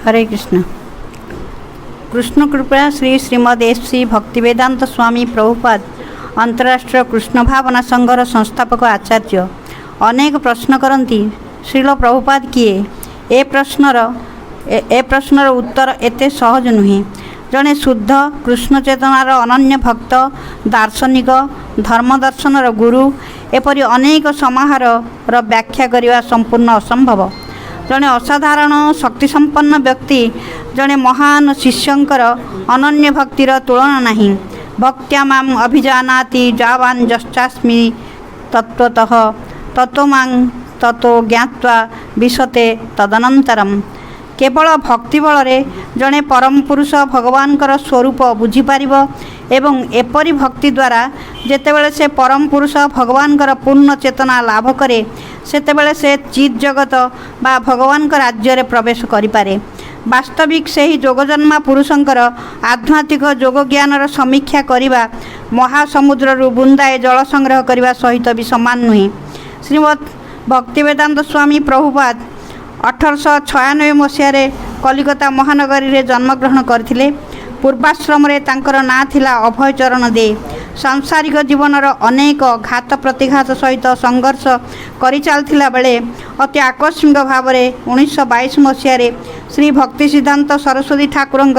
हरे कृष्ण। कृष्ण कृपा श्री श्रीमद एस श्री भक्तिवेदांत स्वामी प्रभुपाद अंतर्राष्ट्रीय कृष्ण भावना संघर संस्थापक आचार्य अनेक प्रश्न करती श्रील प्रभुपाद किए। ए प्रश्नर उत्तर एते सहज नुहे। जड़े शुद्ध कृष्ण चेतनार अनन्य भक्त दार्शनिक धर्मदर्शनर गुरु एपरी अनेक समाहार व्याख्या करने संपूर्ण असंभव। जड़े असाधारण शक्तिसंपन्न व्यक्ति जड़े महान शिष्यंकर अनन्य भक्तिर तुलना नहीं। भक्त्या माम अभिजानाति जावान जश्चास्मि तत्त्वतः तत्त्वमां ततो ज्ञात्वा विशते तदनंतरम। केवल भक्ति बल जड़े परम पुरुष भगवानकर स्वरूप बुझीपार एवं एपरी भक्ति द्वारा जेतेबेले से परम पुरुष भगवानकर पूर्ण चेतना लाभ करे सेतेबेले से चित जगत बा भगवान राज्य रे प्रवेश करिपारे। वास्तविक से ही जोगजन्मा पुरुषंकर आध्यात्मिक जोग ज्ञानर समीक्षा करिबा महासमुद्ररू बुंदाए जल संग्रह करने सहित भी समान नुहे। श्रीमद भक्तिवेदांत स्वामी प्रभुपाद 1896 मसीह कलिकता महानगरी रे जन्मग्रहण करथिले। पूर्वाश्रम रे तांकर नाँ थिला अभय चरण दे। सांसारिक जीवनर अनेक घात प्रतिघात सहित संघर्ष करि चलथिला बेले अति आकस्मिक भाव में 1922 मसीह श्री भक्ति सिद्धांत सरस्वती ठाकुरंग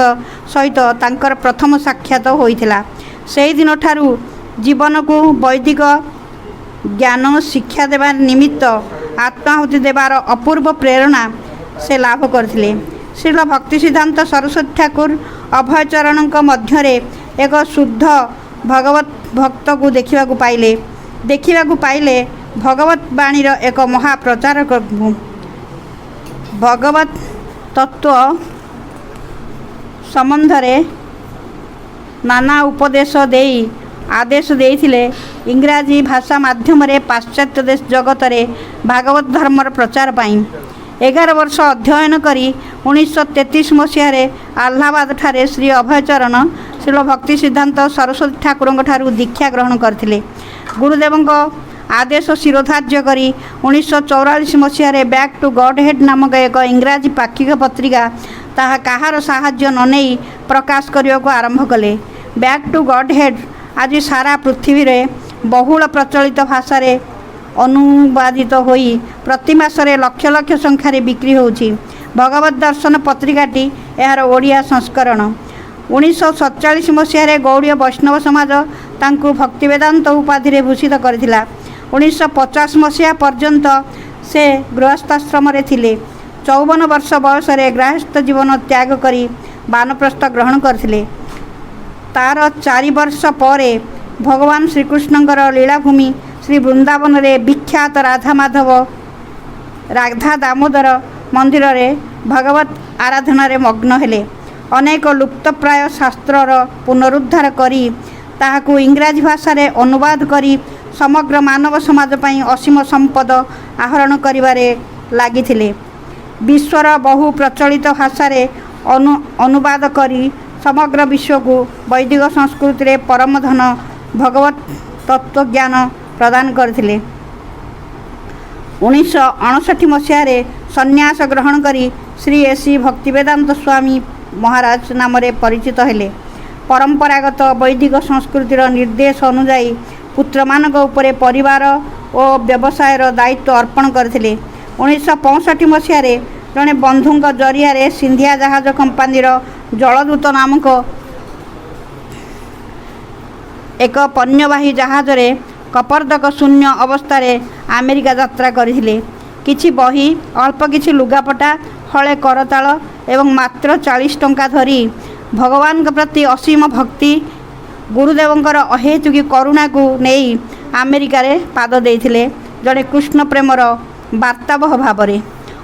सहित तांकर प्रथम साक्षात होइथिला। सेहि दिन ठारू जीवन को वैदिक ज्ञान शिक्षा देवा निमित्त आत्माहुति देवार अपूर्व प्रेरणा से लाभ करथिले। श्रील भक्ति सिद्धांत सरस्वती ठाकुर अभय चरण मध्य एक शुद्ध भगवत भक्त को देखा पाइले भगवत बाणीर एक महाप्रचारक भगवत तत्व संबंधरे नाना उपदेश देई आदेश देइथिले। इंग्राजी भाषा माध्यम पाश्चात्य देश जगत में भागवत धर्मर प्रचार पाई 11 वर्ष अध्ययन करी 1933 मसीह आह्लाबाद ठारे श्री अभयचरण श्रील भक्ति सिद्धांत सरस्वती ठाकुर ठारू दीक्षा ग्रहण करथिले। गुरुदेव आदेश शिरोधार्य करी 1944 मसीह बैक टू गॉड हेड नामक एक इंग्राजी पाक्षिक पत्रिका ताहा कहार साहाय्य न नहीं प्रकाश करने को आरंभ कले। बैक टू गॉड हेड आज सारा पृथ्वी रे बहुल प्रचलित भाषा रे अनुवादित होई प्रति मासरे लक्ष लक्ष संख्यार बिक्री होउछि। भगवत दर्शन पत्रिकाटी यार ओडिया संस्करण 1947 मसीह गौड़ीय वैष्णव समाज तांकु भक्तिवेदांत उपाधि भूषित करथिला। 1950 मसीहा पर्यंत से गृहस्थाश्रम रे थिले। 54 वर्ष बयस गृहस्थ जीवन त्याग करी वानप्रस्थ ग्रहण करथिले। तार 4 वर्ष पर भगवान श्रीकृष्णंकर लीलाभूमि श्री वृंदावन रे विख्यात राधा दामोदर मंदिर रे भगवत आराधना रे मग्न हेले। अनेक लुप्तप्राय शास्त्रर पुनरुद्धार करी ताहाकु इंग्राजी भाषा रे अनुवाद करी समग्र मानव समाज पई असीम संपद आहरण करिवारे लागिथिले। विश्वर बहु प्रचलित भाषा रे अनुवाद करी समग्र विश्व को वैदिक संस्कृति रे परम धन भगवत तत्व ज्ञान प्रदान करथिले। 1959 मसीह संन्यास ग्रहण करी श्री एसी भक्तिवेदांत स्वामी महाराज नाम परिचित हेले। परंपरागत वैदिक संस्कृतिर निर्देश अनुजाई पुत्र मानक उपरे परिवार और व्यवसायर दायित्व अर्पण करथिले। 1965 मसीह जड़े बंधुंक जरिया सिंधिया जहाज कंपानीर जलदूत नामक एक पण्यवाही जहाज रे कपर्दक शून्य अवस्था अमेरिका यात्रा करथिले। किछि बही अल्प किछि लुगापटा हले करताल एवं मात्र 40 टंका धरी भगवान के प्रति असीम भक्ति गुरुदेवंकर अहेतुकी करुणा को नहीं अमेरिका रे पाद देइथिले। जड़े कृष्ण प्रेमर वार्तावह भाव में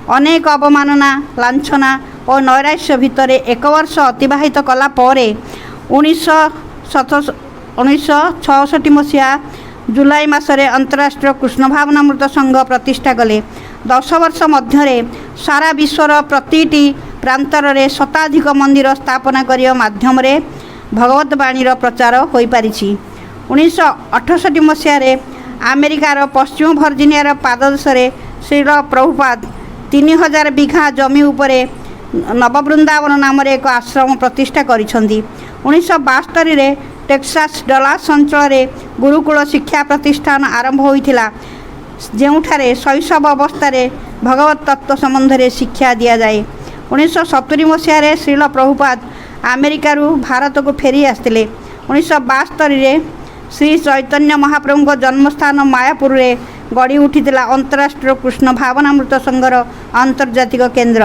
अनेक अवमानना लांछना और नैराश्य भितर 1 वर्ष अतिबाहित कला परे 1966 मसीहा जुलाई मासरे अंतर्राष्ट्रीय कृष्ण भावनामृत संघ प्रतिष्ठा कले। 10 वर्ष मध्य सारा विश्वर प्रतिटी प्रांतर रे शताधिक मंदिर स्थापना करिया माध्यम रे भगवत बाणीर प्रचार होई पारिछि। 1968 मसीह अमेरिकार पश्चिम भर्जिनियार पाददेश श्रील प्रभुपाद 3000 बिघा जमी उपरे ନବବୃନ୍ଦାବନ ନାମରେ ଏକ ଆଶ୍ରମ ପ୍ରତିଷ୍ଠା କରିଛନ୍ତି। 1972ରେ ଟେକ୍ସାସ୍ ଡଲାସ୍ ଅଞ୍ଚଳରେ ଗୁରୁକୁଳ ଶିକ୍ଷା ପ୍ରତିଷ୍ଠାନ ଆରମ୍ଭ ହୋଇଥିଲା, ଯେଉଁଠାରେ ଶୈଶବ ଅବସ୍ଥାରେ ଭଗବତ ତତ୍ତ୍ୱ ସମ୍ବନ୍ଧରେ ଶିକ୍ଷା ଦିଆଯାଏ। 1970 ମସିହାରେ ଶ୍ରୀଲ ପ୍ରଭୁପାଦ ଆମେରିକାରୁ ଭାରତକୁ ଫେରି ଆସିଥିଲେ। 1972ରେ ଶ୍ରୀ ଚୈତନ୍ୟ ମହାପ୍ରଭୁଙ୍କ ଜନ୍ମସ୍ଥାନ ମାୟାପୁରରେ ଗଢ଼ି ଉଠିଥିଲା ଅନ୍ତରାଷ୍ଟ୍ରୀୟ କୃଷ୍ଣ ଭାବନାମୃତ ସଂଘର ଆନ୍ତର୍ଜାତିକ କେନ୍ଦ୍ର।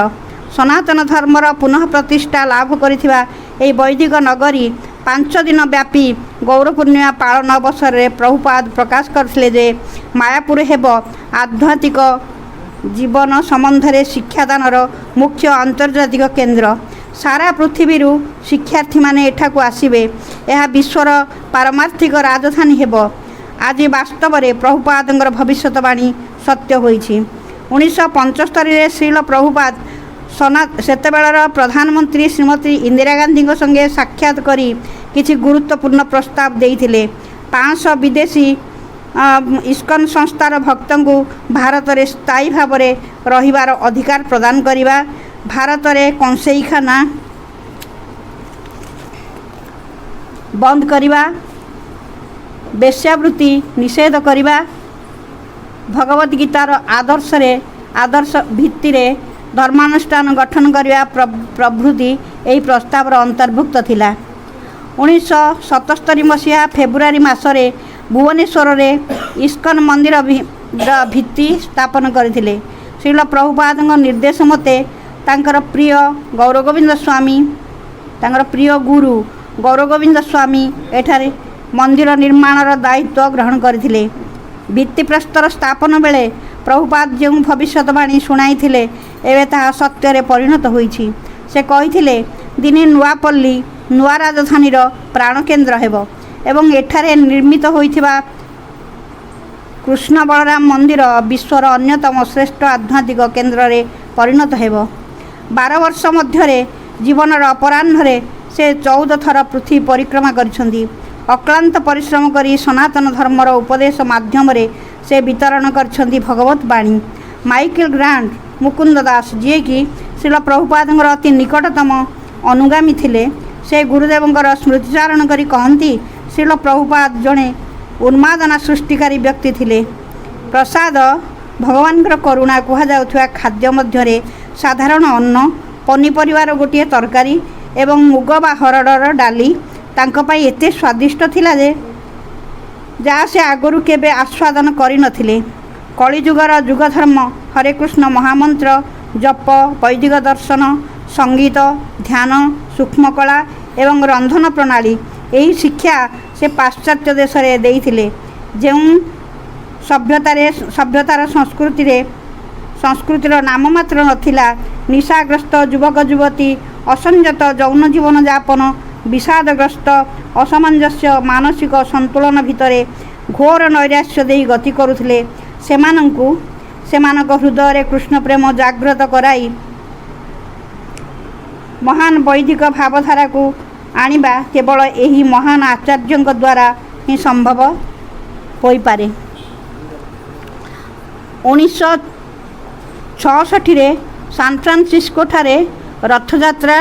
ସନାତନ ଧର୍ମର ପୁନଃ ପ୍ରତିଷ୍ଠା ଲାଭ କରିଥିବା ଏହି ବୈଦିକ ନଗରୀ 5 ଦିନ ବ୍ୟାପୀ ଗୌର ପୂର୍ଣ୍ଣିମା ପାଳନ ଅବସରରେ ପ୍ରଭୁପାଦ ପ୍ରକାଶ କରିଥିଲେ ଯେ ମାୟାପୁର ହେବ ଆଧ୍ୟାତ୍ମିକ ଜୀବନ ସମ୍ବନ୍ଧରେ ଶିକ୍ଷାଦାନର ମୁଖ୍ୟ ଆନ୍ତର୍ଜାତିକ କେନ୍ଦ୍ର। ସାରା ପୃଥିବୀରୁ ଶିକ୍ଷାର୍ଥୀମାନେ ଏଠାକୁ ଆସିବେ। ଏହା ବିଶ୍ୱର ପାରମାର୍ଥିକ ରାଜଧାନୀ ହେବ। ଆଜି ବାସ୍ତବରେ ପ୍ରଭୁପାଦଙ୍କର ଭବିଷ୍ୟତବାଣୀ ସତ୍ୟ ହୋଇଛି। 1975ରେ ଶ୍ରୀଲ ପ୍ରଭୁପାଦ ସେତେବେଳର ପ୍ରଧାନମନ୍ତ୍ରୀ ଶ୍ରୀମତୀ ଇନ୍ଦିରା ଗାନ୍ଧୀଙ୍କ ସଙ୍ଗେ ସାକ୍ଷାତ କରି କିଛି ଗୁରୁତ୍ୱପୂର୍ଣ୍ଣ ପ୍ରସ୍ତାବ ଦେଇଥିଲେ। 500 ବିଦେଶୀ ଇସ୍କନ ସଂସ୍ଥାର ଭକ୍ତଙ୍କୁ ଭାରତରେ ସ୍ଥାୟୀ ଭାବରେ ରହିବାର ଅଧିକାର ପ୍ରଦାନ କରିବା, ଭାରତରେ କଂସେଇଖାନା ବନ୍ଦ କରିବା, ବେଶ୍ୟାବୃତ୍ତି ନିଷେଧ କରିବା, ଭଗବତ ଗୀତାର ଆଦର୍ଶ ଭିତ୍ତିରେ ଧର୍ମାନୁଷ୍ଠାନ ଗଠନ କରିବା ପ୍ରଭୃତି ଏହି ପ୍ରସ୍ତାବର ଅନ୍ତର୍ଭୁକ୍ତ ଥିଲା। 1977 ମସିହା ଫେବୃଆରୀ ମାସରେ ଭୁବନେଶ୍ୱରରେ ଇସ୍କନ ମନ୍ଦିରର ଭିତ୍ତି ସ୍ଥାପନ କରିଥିଲେ। ଶ୍ରୀଲ ପ୍ରଭୁପାଦଙ୍କ ନିର୍ଦ୍ଦେଶ ମତେ ତାଙ୍କର ପ୍ରିୟ ଗୁରୁ ଗୌରଗୋବିନ୍ଦ ସ୍ୱାମୀ ଏଠାରେ ମନ୍ଦିର ନିର୍ମାଣର ଦାୟିତ୍ୱ ଗ୍ରହଣ କରିଥିଲେ। ଭିତ୍ତିପ୍ରସ୍ତର ସ୍ଥାପନ ବେଳେ ପ୍ରଭୁପାଦ ଯେଉଁ ଭବିଷ୍ୟତବାଣୀ ଶୁଣାଇଥିଲେ, ଏବେ ତାହା ସତ୍ୟରେ ପରିଣତ ହୋଇଛି। ସେ କହିଥିଲେ, ଦିନେ ନୂଆପଲ୍ଲୀ ନୂଆ ରାଜଧାନୀର ପ୍ରାଣକେନ୍ଦ୍ର ହେବ ଏବଂ ଏଠାରେ ନିର୍ମିତ ହୋଇଥିବା କୃଷ୍ଣ ବଳରାମ ମନ୍ଦିର ବିଶ୍ୱର ଅନ୍ୟତମ ଶ୍ରେଷ୍ଠ ଆଧ୍ୟାତ୍ମିକ କେନ୍ଦ୍ରରେ ପରିଣତ ହେବ। 12 ବର୍ଷ ମଧ୍ୟରେ ଜୀବନର ଅପରାହ୍ନରେ ସେ 14 ଥର ପୃଥିବୀ ପରିକ୍ରମା କରିଛନ୍ତି। ଅକ୍ଳାନ୍ତ ପରିଶ୍ରମ କରି ସନାତନ ଧର୍ମର ଉପଦେଶ ମାଧ୍ୟମରେ ସେ ବିତରଣ କରିଛନ୍ତି ଭଗବତ ବାଣୀ। ମାଇକେଲ ଗ୍ରାଣ୍ଟ ମୁକୁନ୍ଦ ଦାସ, ଯିଏକି ଶ୍ରୀଲ ପ୍ରଭୁପାଦଙ୍କର ଅତି ନିକଟତମ ଅନୁଗାମୀ ଥିଲେ, ସେ ଗୁରୁଦେବଙ୍କର ସ୍ମୃତିଚାରଣ କରି କହନ୍ତି, ଶ୍ରୀଲ ପ୍ରଭୁପାଦ ଜଣେ ଉନ୍ମାଦନା ସୃଷ୍ଟିକାରୀ ବ୍ୟକ୍ତି ଥିଲେ। ପ୍ରସାଦ ଭଗବାନଙ୍କର କରୁଣା କୁହାଯାଉଥିବା ଖାଦ୍ୟ ମଧ୍ୟରେ ସାଧାରଣ ଅନ୍ନ, ପନିପରିବାର ଗୋଟିଏ ତରକାରୀ ଏବଂ ମୁଗ ବା ହରଡ଼ର ଡାଲି ତାଙ୍କ ପାଇଁ ଏତେ ସ୍ୱାଦିଷ୍ଟ ଥିଲା ଯେ ଯାହା ସେ ଆଗରୁ କେବେ ଆସ୍ୱାଦନ କରିନଥିଲେ। କଳିଯୁଗର ଯୁଗଧର୍ମ, ହରେକୃଷ୍ଣ ମହାମନ୍ତ୍ର ଜପ, ବୈଦିକ ଦର୍ଶନ, ସଙ୍ଗୀତ, ଧ୍ୟାନ, ସୂକ୍ଷ୍ମକଳା ଏବଂ ରନ୍ଧନ ପ୍ରଣାଳୀ, ଏହି ଶିକ୍ଷା ସେ ପାଶ୍ଚାତ୍ୟ ଦେଶରେ ଦେଇଥିଲେ। ଯେଉଁ ସଭ୍ୟତାର ସଂସ୍କୃତିର ନାମମାତ୍ର ନଥିଲା, ନିଶାଗ୍ରସ୍ତ ଯୁବକ ଯୁବତୀ ଅସଂଯତ ଯୌନ ଜୀବନ ଯାପନ, ବିଷାଦଗ୍ରସ୍ତ ଅସାମଞ୍ଜସ୍ୟ ମାନସିକ ସନ୍ତୁଳନ ଭିତରେ ଘୋର ନୈରାଶ୍ୟ ଦେଇ ଗତି କରୁଥିଲେ, ସେମାନଙ୍କ ହୃଦୟରେ କୃଷ୍ଣପ୍ରେମ ଜାଗ୍ରତ କରାଇ ମହାନ ବୈଦିକ ଭାବଧାରାକୁ ଆଣିବା କେବଳ ଏହି ମହାନ ଆଚାର୍ଯ୍ୟଙ୍କ ଦ୍ୱାରା ହିଁ ସମ୍ଭବ ହୋଇପାରେ। 1966ରେ ସାନ୍ଫ୍ରାନ୍ସିସ୍କୋଠାରେ ରଥଯାତ୍ରା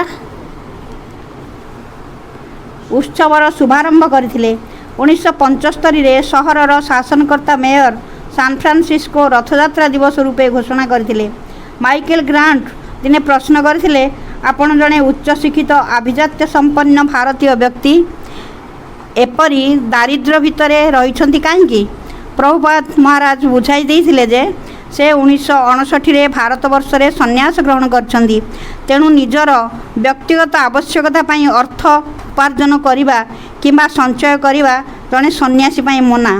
ଉତ୍ସବର ଶୁଭାରମ୍ଭ କରିଥିଲେ। 1975ରେ ସହରର ଶାସନକର୍ତ୍ତା ମେୟର ସାନ୍ଫ୍ରାନ୍ସିସ୍କୋ ରଥଯାତ୍ରା ଦିବସ ରୂପେ ଘୋଷଣା କରିଥିଲେ। ମାଇକେଲ ଗ୍ରାଣ୍ଟ ଦିନେ ପ୍ରଶ୍ନ କରିଥିଲେ, ଆପଣ ଜଣେ ଉଚ୍ଚଶିକ୍ଷିତ ଆଭିଜାତ୍ୟ ସମ୍ପନ୍ନ ଭାରତୀୟ ବ୍ୟକ୍ତି, ଏପରି ଦାରିଦ୍ର୍ୟ ଭିତରେ ରହିଛନ୍ତି କାହିଁକି? ପ୍ରଭୁପାଦ ମହାରାଜ ବୁଝାଇ ଦେଇଥିଲେ ଯେ ସେ 1959ରେ ଭାରତବର୍ଷରେ ସନ୍ନ୍ୟାସ ଗ୍ରହଣ କରିଛନ୍ତି। ତେଣୁ ନିଜର ବ୍ୟକ୍ତିଗତ ଆବଶ୍ୟକତା ପାଇଁ ଅର୍ଥ ଉପାର୍ଜନ କରିବା କିମ୍ବା ସଞ୍ଚୟ କରିବା ଜଣେ ସନ୍ନ୍ୟାସୀ ପାଇଁ ମନା।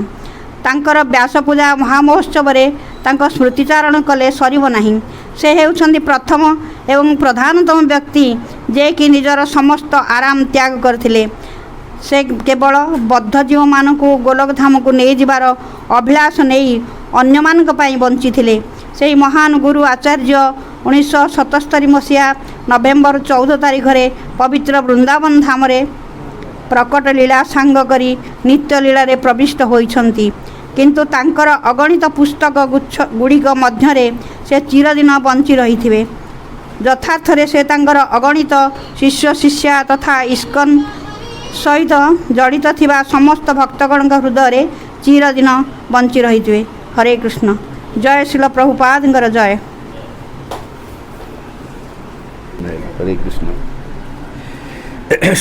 ତାଙ୍କର ବ୍ୟାସପୂଜା ମହାମହୋତ୍ସବରେ ତାଙ୍କ ସ୍ମୃତିଚାରଣ କଲେ ସରିବ ନାହିଁ। ସେ ହେଉଛନ୍ତି ପ୍ରଥମ ଏବଂ ପ୍ରଧାନତମ ବ୍ୟକ୍ତି ଯିଏକି ନିଜର ସମସ୍ତ ଆରାମ ତ୍ୟାଗ କରିଥିଲେ। ସେ କେବଳ ବଦ୍ଧଜୀବମାନଙ୍କୁ ଗୋଲକଧାମକୁ ନେଇଯିବାର ଅଭିଳାଷ ନେଇ ଅନ୍ୟମାନଙ୍କ ପାଇଁ ବଞ୍ଚିଥିଲେ। ସେହି ମହାନ ଗୁରୁ ଆଚାର୍ଯ୍ୟ 1977 ମସିହା ନଭେମ୍ବର 14 ତାରିଖରେ ପବିତ୍ର ବୃନ୍ଦାବନ ଧାମରେ ପ୍ରକଟ ଲୀଳା ସାଙ୍ଗ କରି ନିତ୍ୟ ଲୀଳାରେ ପ୍ରବିଷ୍ଟ ହୋଇଛନ୍ତି। କିନ୍ତୁ ତାଙ୍କର ଅଗଣିତ ପୁସ୍ତକ ଗୁଡ଼ିକ ମଧ୍ୟରେ ସେ ଚିରଦିନ ବଞ୍ଚି ରହିଥିବେ। ଯଥାର୍ଥରେ ସେ ତାଙ୍କର ଅଗଣିତ ଶିଷ୍ୟ ଶିଷ୍ୟା ତଥା ଇସ୍କନ ସହିତ ଜଡ଼ିତ ଥିବା ସମସ୍ତ ଭକ୍ତଗଣଙ୍କ ହୃଦୟରେ ଚିରଦିନ ବଞ୍ଚି ରହିଥିବେ। ହରେ କୃଷ୍ଣ। ଜୟ ଶିଳ ପ୍ରଭୁପାଦଙ୍କର ଜୟ। हरे कृष्ण।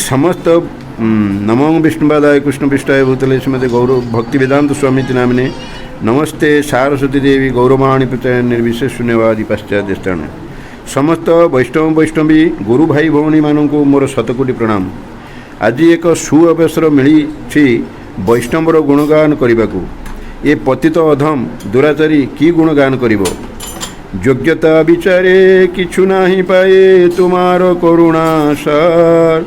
समस्त नमो विष्णुपादाय कृष्ण विष्टाय भूतले श्रीमते गौर भक्ति वेदांत स्वामी नामिने नमस्ते सारस्वती देवी गौरवाणी प्रचय निर्विशेष शून्यवादी पाश्चात्य समस्त वैष्णव वैष्णवी गुरु भाई भौणी मानक मोर शतकोटी प्रणाम। आज एक सुअवसर मिली वैष्णवर गुणगान करने को। ये पतित अधम दुराचारी की गुणगान करिब। योग्यता विचारे किछु नाही पाए तुमार करुणा सार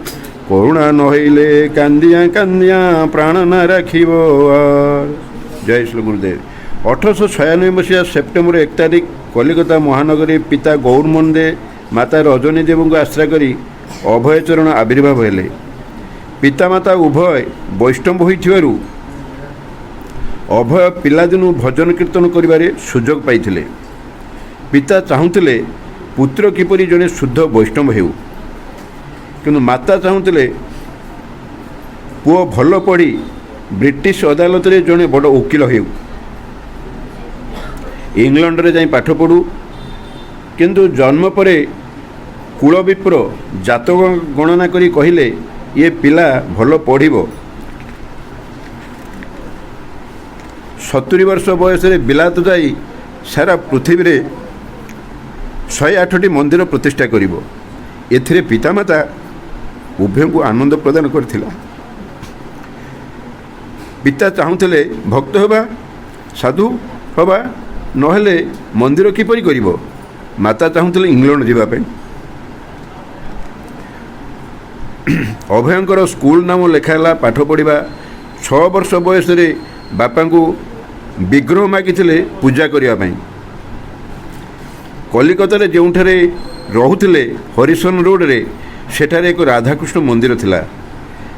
करुणा नहले कांदिया कांदिया प्राण न राखिब आर। जय श्री गुरुदेव। 1896 मसीहा सेप्टेम्बर 1 तारिख कलिकता महानगरी पिता गौरमोहन दे माता रजनी देव को आश्रय करी अभयचरण आविर्भाव हेले। पितामाता उभय वैष्णव होइथिबारु अभय पिलादिनु भजन कीर्तन करिबारे सुजोग पाइथिले। पिता चाहूले पुत्र किपरि जड़े शुद्ध वैष्णव हेउ, किंतु माता चाहूले पुओ भल पढ़ी ब्रिटिश अदालत रे जड़े बड़ वकिल हेउ, इंग्लैंड रे जाई पाठ पढ़ू। किंतु जन्म परे कुल विप्र जातक गणना करी कहिले ये पिला भल पढ़िबो। 70 वर्ष बयस बिलात जाई सारा पृथ्वी रे 108टी मंदिर प्रतिष्ठा करिबो। एथिरे पितामाता उभय को आनंद प्रदान करथिला। पिता चाहूले भक्त होबा साधु होबा नहेले मंदिर किपरि करिबो। माता चाहूले इंग्लैंड जीवा पे। अभयंकर स्कूल नाम लेखाला पाठ पढ़ा। 6 वर्ष बयस बापा को विग्रह मागिथिले पूजा करने। कलिकतार जो रोते हरिशन रोड रे सेठारे एक राधाकृष्ण मंदिर थिला।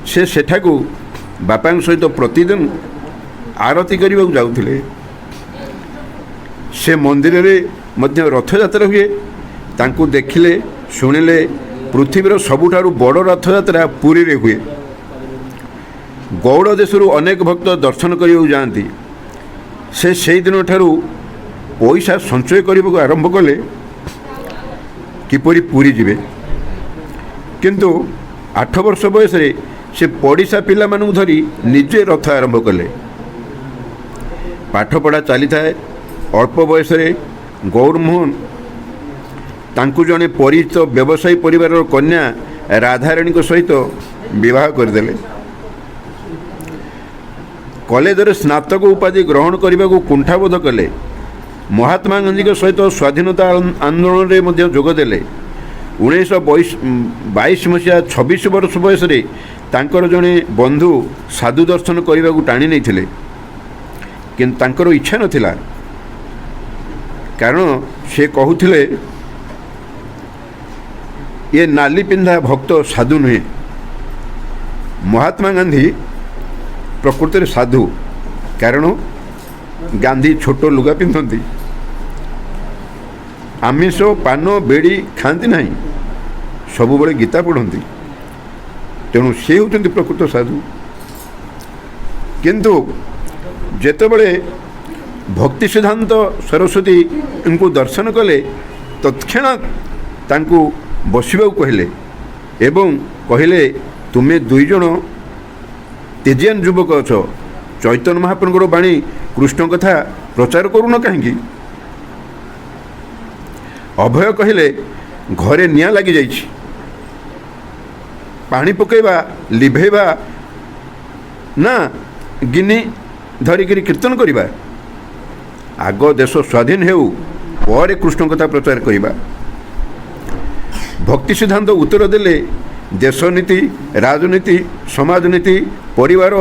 से सेठाकू बापा सहित प्रतिदिन आरती करने जाउथिले। से मंदिर रे मध्य रथयात्रा हुए। तांकू देखिले शुणिले पृथ्वीर सबुठारु बड़ रथयात्रा पुरी रे हुए। गौड़ देशरू अनेक भक्त दर्शन करने जाती। से दिन ठारू पैसा संचय करने को आरंभ कले किपरि पुरी जिवे। किंतु 8 वर्ष बयस से पड़िशा पिला मानू धरी निजे रथ आरंभ कले। पाठपढ़ा चली थाए। अल्प बयस गौरमोहन तांकू जड़े परिचित व्यवसायी परिवार कन्या राधाराणी सहित विवाह करदेले। कॉलेज रे स्नातक उपाधि ग्रहण करने को कुंठाबोध कले। महात्मा गांधी के सहित स्वाधीनता आंदोलन में मध्य जोगदेले। 1922 मसीहा 26 वर्ष बयस तांकर जड़े बंधु साधु दर्शन करने को टाणी नहीं थिले। किंतु तांकर इच्छा नथिला, कारण से कहूथिले ये नाली पिंधा भक्त साधु नुहे। महात्मा गांधी प्रकृति साधु, कारण गांधी छोट लुगा पिंधती, आमिष पान बेड़ी खाती ना, सब बड़े गीता पढ़ती। तेणु सी होती प्रकृत साधु। किंतु जेतेबेले भक्ति सिद्धांत सरस्वती इनको दर्शन कले तत्क्षणात तांकू बसवा कहले एवं कहले तुम्हें 2 जन तेजियान युवक अछ, चैतन्य महाप्रभुर बाणी कृष्ण कथा प्रचार करून कहीं। अभय कहले घरे निया लगी जाइछि, पानी पकेबा लिभेबा ना गिनी धरिकी कीर्तन करवा। आग देश स्वाधीन हेउ पर कृष्ण कथा प्रचार करवा। भक्ति सिद्धांत उत्तर देले देश नीति, राजनीति, समाज नीति, परिवार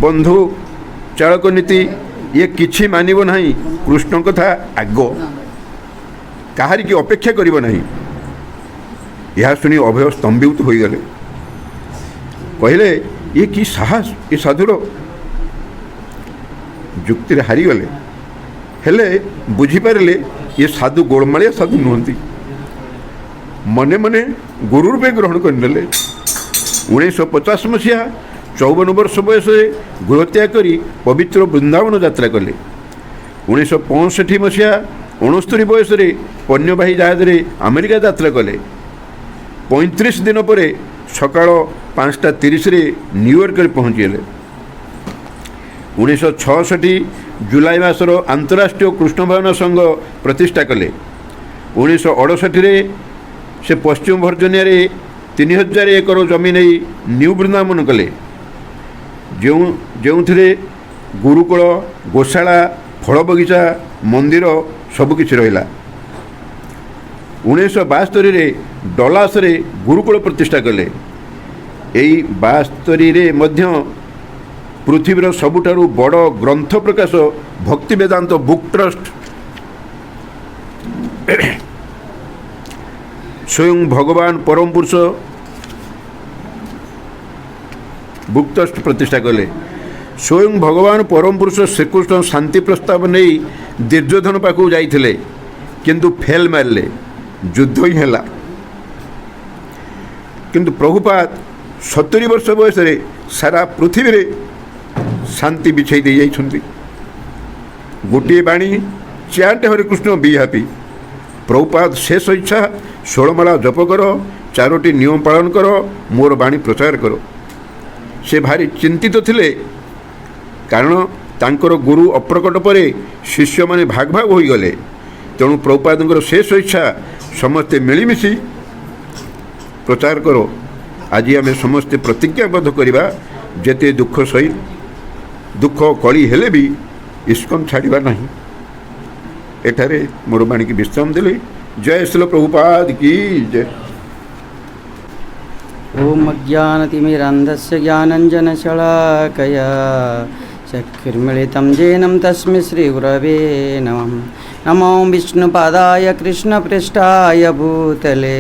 बंधु चालक नीति ये किछि मानिब नहीं। कृष्ण कथा आग कहारी की अपेक्षा करिब नहीं। यह सुनी अभय स्तंभित हो गले। कहले ये कि साहस, ये साधुर जुक्ति हारीगले। हेले बुझीपारे ये साधु गोलमालिया साधु नुहंती। मने मने गुरु रूपे ग्रहण करने 1950 मसीहा 54 वर्ष बयस गृहत्याग कर पवित्र वृंदावन यात्रा कले। 1965 मसीहा 69 बयस पण्यवाही जहाज अमेरिका यात्रा कले। 35 दिन पर सका 5:30 न्यूयॉर्क पहुँचीगले। 1966 जुलाई मासर अंतर्राष्ट्रीय कृष्ण भावना संघ प्रतिष्ठा कले। 1968 से पश्चिम वर्जिनिया 3000 एकर जमी नहीं न्यू वृंदावन कले, जो गुरुकुल, गोशाला, फल बगीचा, मंदिर सबकिछि रहिला। 1972 डलास रे गुरुकुल प्रतिष्ठा कले। यही 72 मध्य पृथ्वीर सबुठारु बड़ ग्रंथ प्रकाश भक्ति वेदांत बुक ट्रस्ट स्वयं भगवान परम पुरुष बुक ट्रस्ट प्रतिष्ठा कले। स्वयं भगवान परम पुरुष श्रीकृष्ण शांति प्रस्ताव नहीं दुर्योधन पाखु जाइथिले, किंतु फेल मारले, युद्ध ही हैला। किंतु प्रभुपाद 70 वर्ष बयस सारा पृथ्वी रे शांति बिछाई दे जाइछन्ति। गोटे बाणी chant Hare Krishna be happy. Prabhupada शेष इच्छा 16 माला जप कर, 4टी नियम पालन कर, मोर बाणी प्रचार करो। से भारी चिंतित थिले, कारण तांकर गुरु अप्रकट पर शिष्य माने भाग भाग हो गले। तेणु प्रभुपादଙ୍କର शेष इच्छा समस्ते मिलमिशि प्रचार करो। आज आम समस्ते प्रतिज्ञाबद्ध करवा, जेते दुख सही दुख कली हेले भी इस्कन छाड़वा नहीं। एठारे मोर बाणी की विश्राम देले। जय श्री प्रभुपाद की जय। ओम अज्ञानतिमिरान्धस्य ज्ञानञ्जनशलाकया चक्षुर्मिलितं येन तस्मै श्रीगुरवे नमः। नमो विष्णुपादाय कृष्णपृष्ठाय भूतले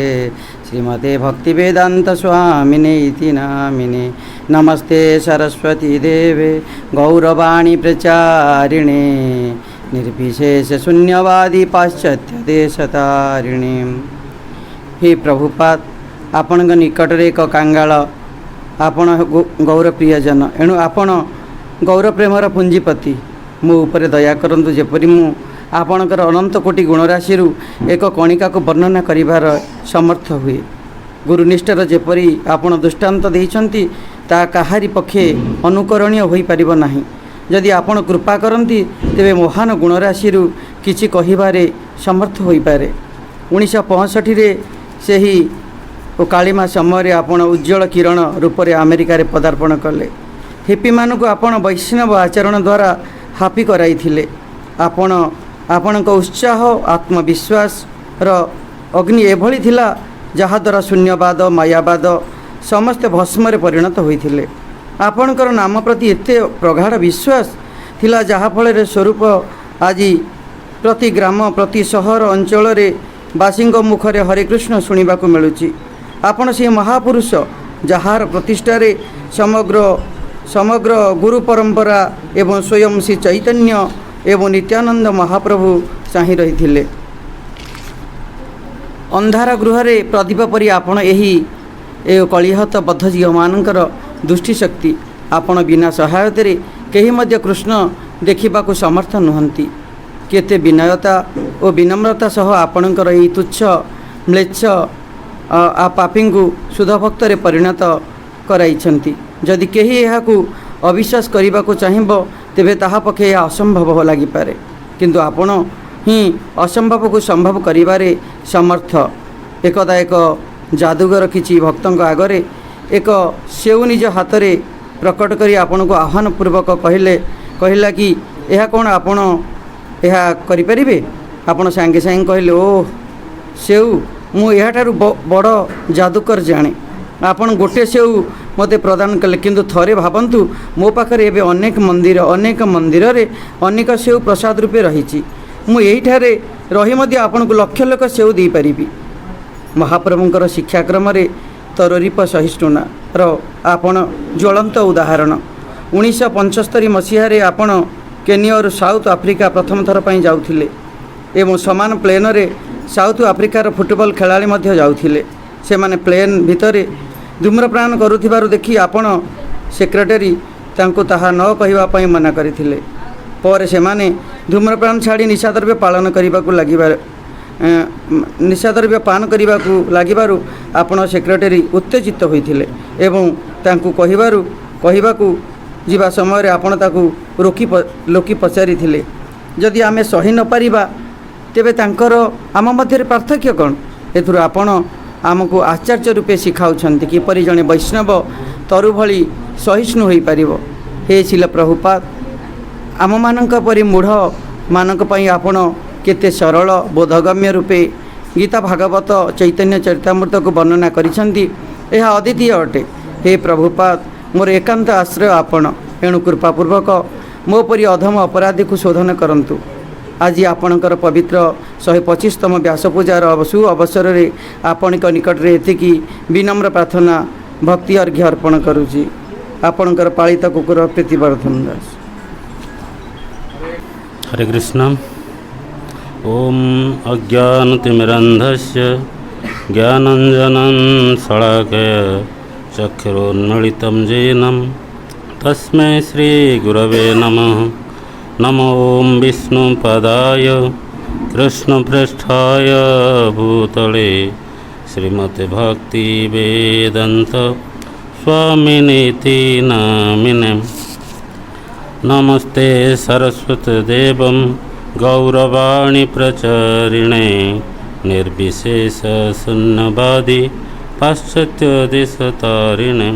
श्रीमते भक्तिवेदान्तस्वामिने इति नामिने। नमस्ते सरस्वती देवे गौरवाणी प्रचारिणे निर्विशेष शून्यवादी पाश्चात्य देशतारिणे। हे प्रभुपाद, आपण निकटरे एक कांगाल, आपण गौरप्रियजन, एणु आपण गौरप्रेमर पुंजीपति। मो उपरे दया करंतु, जेपरि मु आपणकर अनंत कोटि गुणराशि एक कणिका को वर्णना करिवार समर्थ हुए। गुरुनिष्ठर जेपरि आपण दृष्टांत देइछन्ति ता काहारी पक्षे अनुकरणीय होई परिबो नाही। जदि आपण कृपा करंती तेबे महान गुणराशि किछि कहिबारे समर्थ होई पारे। 1965 रे सेही कालीमा समय आपण उज्जवल किरण रूप से अमेरिका रे पदार्पण कले। हिप्पी मानक आपण वैष्णव आचरण द्वारा हापी कराइथिले। आपण आपणक उत्साह आत्मविश्वास रो अग्नि एभली थिला जहाद्वारा शून्यवाद मायावाद समस्ते भस्म परिणत होइथिले। आपणकर नाम प्रति एते प्रगाढ़ विश्वास थिला जहाँफल स्वरूप आज प्रति ग्राम प्रति सहर अंचल बासींक मुखरे हरे कृष्ण शुणा मिलूँ। आपण से महापुरुष जार प्रतिष्ठार समग्र गुरु परंपरा एवं स्वयं श्री चैतन्य एवं नित्यानंद महाप्रभु चाहि रही। अंधार गृह प्रदीप परी आपण यही कलिहत बद्ध जीव मानकर दृष्टिशक्ति आपण बिना सहायता कहीं मध्य कृष्ण देखा समर्थ नुहंती। केते विनयता और विनम्रता सह आपणकर यही तुच्छ म्लेच्छ पापी को शुद्ध भक्त परिणत कराइछन्ति। जदि केही एहाकू अविश्वास करने को चाहिए तेबे ताहा पक्षे यह असंभव लगिपारे, किंतु आपण ही असंभव को संभव करिबारे समर्थ। एकदा एक जादूगर किछि भक्तों आगरे एक सेउ निज हाथ में प्रकट करी आपण को आह्वान पूर्वक कहला कि यह कौन आपण यह करिपारिबे। आपण सांगे सांगे कहले, ओ सेउ मु याठारु बड़ जादूकर जाने। आपण गोटे सेउ मते प्रदान कले, किंतु थरे भावन्तु मो पाखरे एबे अनेक मंदिर रे अनेक सेउ प्रसाद रूपे रही। मु एठारे रही मध्य आपण को लक्ष लक्ष सेउ दे पारिबी। महाप्रभुंकर शिक्षाक्रम रे तरोरीप सहिष्णुना रो आपण ज्वलंत उदाहरण। 1975 मसीह आपण केनिया और साउथ आफ्रिका प्रथम थर पई जाउथिले एवं समान प्लेन रे ସାଉଥ ଆଫ୍ରିକାର ଫୁଟବଲ ଖେଳାଳି ମଧ୍ୟ ଯାଉଥିଲେ। ସେମାନେ ପ୍ଲେନ୍ ଭିତରେ ଧୂମ୍ରପାନ କରୁଥିବାରୁ ଦେଖି ଆପଣ ସେକ୍ରେଟାରୀ ତାଙ୍କୁ ତାହା ନ କହିବା ପାଇଁ ମନା କରିଥିଲେ। ପରେ ସେମାନେ ଧୂମ୍ରପାନ ଛାଡ଼ି ନିଶାଦ୍ରବ୍ୟ ପାନ କରିବାକୁ ଲାଗିବାରୁ ଆପଣ ସେକ୍ରେଟାରୀ ଉତ୍ତେଜିତ ହୋଇଥିଲେ ଏବଂ ତାଙ୍କୁ କହିବାକୁ ଯିବା ସମୟରେ ଆପଣ ତାକୁ ଲୋକି ପଚାରିଥିଲେ, ଯଦି ଆମେ ସହି ନପାରିବା ତେବେ ତାଙ୍କର ଆମ ମଧ୍ୟରେ ପାର୍ଥକ୍ୟ କ'ଣ? ଏଥିରୁ ଆପଣ ଆମକୁ ଆଚାର୍ଯ୍ୟ ରୂପେ ଶିଖାଉଛନ୍ତି କିପରି ଜଣେ ବୈଷ୍ଣବ ତରୁ ଭଳି ସହିଷ୍ଣୁ ହୋଇପାରିବ। ହେ ଶିଲ ପ୍ରଭୁପାଦ, ଆମମାନଙ୍କ ପରି ମୂଢ଼ମାନଙ୍କ ପାଇଁ ଆପଣ କେତେ ସରଳ ବୋଧଗମ୍ୟ ରୂପେ ଗୀତା ଭାଗବତ ଚୈତନ୍ୟ ଚରିତାମୃତକୁ ବର୍ଣ୍ଣନା କରିଛନ୍ତି, ଏହା ଅଦ୍ୱିତୀୟ ଅଟେ। ହେ ପ୍ରଭୁପାଦ, ମୋର ଏକାନ୍ତ ଆଶ୍ରୟ ଆପଣ, ଏଣୁ କୃପାପୂର୍ବକ ମୋ ପରି ଅଧମ ଅପରାଧୀକୁ ଶୋଧନ କରନ୍ତୁ। ଆଜି ଆପଣଙ୍କର ପବିତ୍ର 125ତମ ବ୍ୟାସ ପୂଜାର ଶୁ ଅବସରରେ ଆପଣଙ୍କ ନିକଟରେ ଏତିକି ବିନମ୍ର ପ୍ରାର୍ଥନା ଭକ୍ତି ଅର୍ଘ୍ୟ ଅର୍ପଣ କରୁଛି। ଆପଣଙ୍କର ପାଳିତ କୁକୁର ପ୍ରୀତିବର୍ଦ୍ଧନ ଦାସ। हरे कृष्ण। ओम अज्ञानतिमिरन्धस्य ज्ञानञ्जनं शलाकया चक्षुरुन्मीलितं येन तस्मै श्रीगुरवे नमः। नमो विष्णुपदाय कृष्णपृष्ठाय भूतले श्रीमते भक्तिवेदान्त स्वामिनेति नामिने। नमस्ते सरस्वती देवं गौरवाणी प्रचारिणे निर्विशेष शून्यवादी पाश्चात्य देशतारिणे।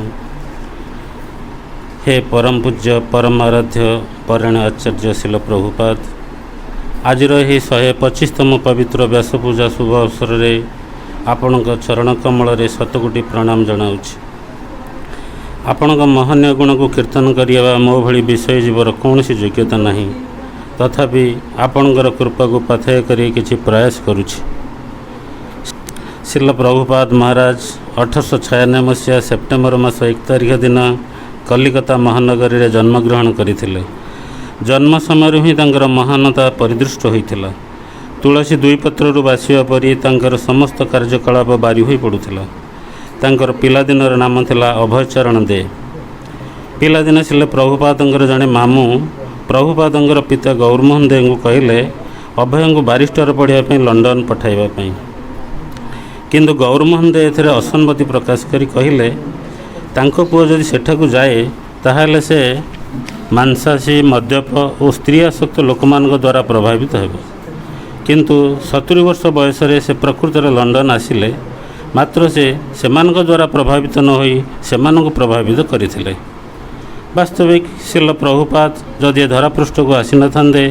हे परम पूज्य परमाराध्य परायण आचार्य शिल प्रभुपाद, आज ही 125तम पवित्र व्यास पूजा शुभ अवसर में आपणक चरण कमल शतकोटी प्रणाम जनाऊँगी। आपणक महनीय गुण को कीर्तन करवा मो भली विषय जीवर कौन योग्यता नहीं, तथापि आपणकर कृपा को पाथेय करी किछि प्रयास करुछि। श्रील प्रभुपाद महाराज 1896 मसीहा सेप्टेम्बर मास 1 तारिख दिन कलिकता महानगरी रे जन्मग्रहण करथिले। जन्म समय ही तांकर महानता परिदृष्ट होइथिला। तुलसी दुई पत्रु बासिया परी तांकर समस्त कार्यकलाप बारी होई पड़ुथिला। तांकर पिलादिनर नाम थिला अभयचरण दे। पिलादिन सिले प्रभुपादंकर जड़े मामू प्रभुपादंकर पिता गौरमोहन दे को कहले अभय को बारिस्टर पढ़ाई लंडन पठाइबा। किंतु गौरमोहन दे एथिरे असम्मति प्रकाश करी कहले तांको पुओ जदि सेठाकु जाए ताहाले से मांसाशी मद्यप और स्त्री आसक्त लोकमानक द्वारा प्रभावित हेबो। किंतु 70 वर्ष बयस से प्रकृत लंडन आसिले मात्र से मानक द्वारा प्रभावित न होई सेमानक प्रभावित करथिले। वास्तविक शिल प्रभुपाद जदि धरापृष्ठ को आसी न थांदे